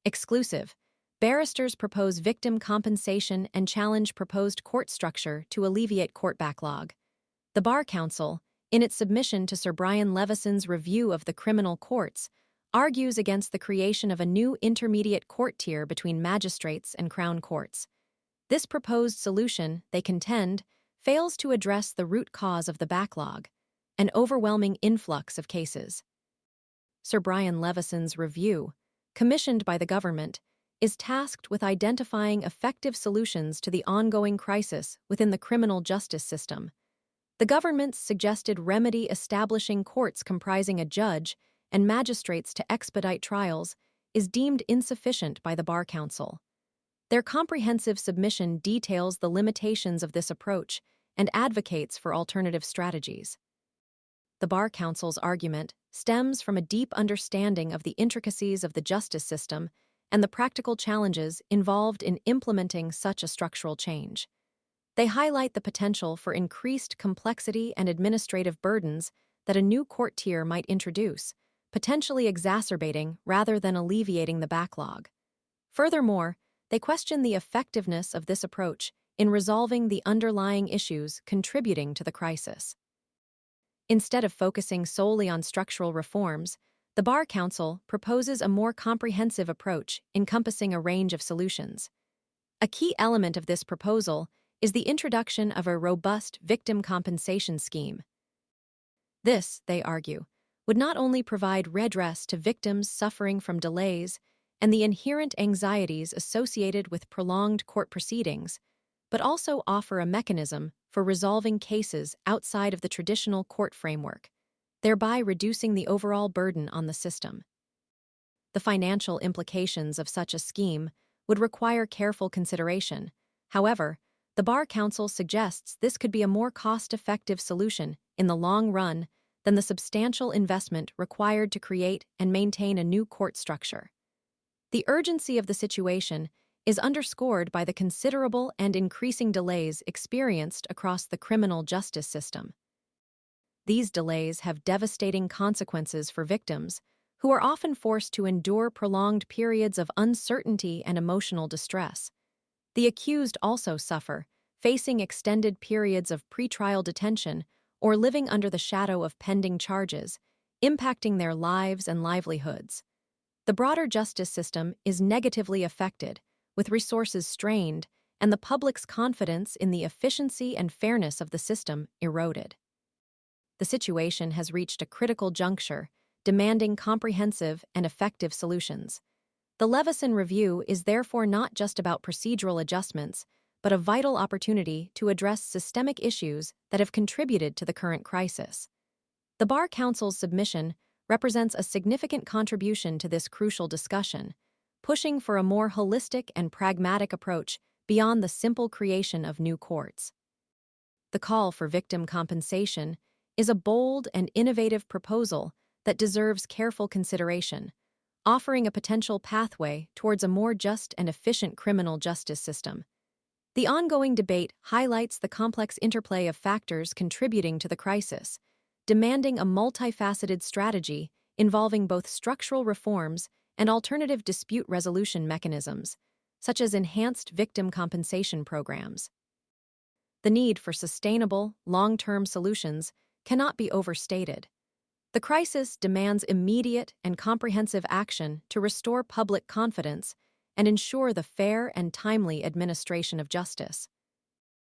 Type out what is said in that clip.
Exclusive. Barristers propose victim compensation and challenge proposed court structure to alleviate court backlog. The Bar Council, in its submission to Sir Brian Leveson's review of the criminal courts, argues against the creation of a new intermediate court tier between magistrates and crown courts. This proposed solution, they contend, fails to address the root cause of the backlog, an overwhelming influx of cases. Sir Brian Leveson's review, commissioned by the government, is tasked with identifying effective solutions to the ongoing crisis within the criminal justice system. The government's suggested remedy establishing courts comprising a judge and magistrates to expedite trials is deemed insufficient by the Bar Council. Their comprehensive submission details the limitations of this approach and advocates for alternative strategies. The Bar Council's argument stems from a deep understanding of the intricacies of the justice system and the practical challenges involved in implementing such a structural change. They highlight the potential for increased complexity and administrative burdens that a new court tier might introduce, potentially exacerbating rather than alleviating the backlog. Furthermore, they question the effectiveness of this approach in resolving the underlying issues contributing to the crisis. Instead of focusing solely on structural reforms, the Bar Council proposes a more comprehensive approach encompassing a range of solutions. A key element of this proposal is the introduction of a robust victim compensation scheme. This, they argue, would not only provide redress to victims suffering from delays and the inherent anxieties associated with prolonged court proceedings, but also offer a mechanism for resolving cases outside of the traditional court framework, thereby reducing the overall burden on the system. The financial implications of such a scheme would require careful consideration. However, the Bar Council suggests this could be a more cost-effective solution in the long run than the substantial investment required to create and maintain a new court structure. The urgency of the situation is underscored by the considerable and increasing delays experienced across the criminal justice system. These delays have devastating consequences for victims, who are often forced to endure prolonged periods of uncertainty and emotional distress. The accused also suffer, facing extended periods of pretrial detention or living under the shadow of pending charges, impacting their lives and livelihoods. The broader justice system is negatively affected, with resources strained and the public's confidence in the efficiency and fairness of the system eroded. The situation has reached a critical juncture, demanding comprehensive and effective solutions. The Leveson Review is therefore not just about procedural adjustments, but a vital opportunity to address systemic issues that have contributed to the current crisis. The Bar Council's submission represents a significant contribution to this crucial discussion, pushing for a more holistic and pragmatic approach beyond the simple creation of new courts. The call for victim compensation is a bold and innovative proposal that deserves careful consideration, offering a potential pathway towards a more just and efficient criminal justice system. The ongoing debate highlights the complex interplay of factors contributing to the crisis, demanding a multifaceted strategy involving both structural reforms and alternative dispute resolution mechanisms, such as enhanced victim compensation programs. The need for sustainable, long-term solutions cannot be overstated. The crisis demands immediate and comprehensive action to restore public confidence and ensure the fair and timely administration of justice.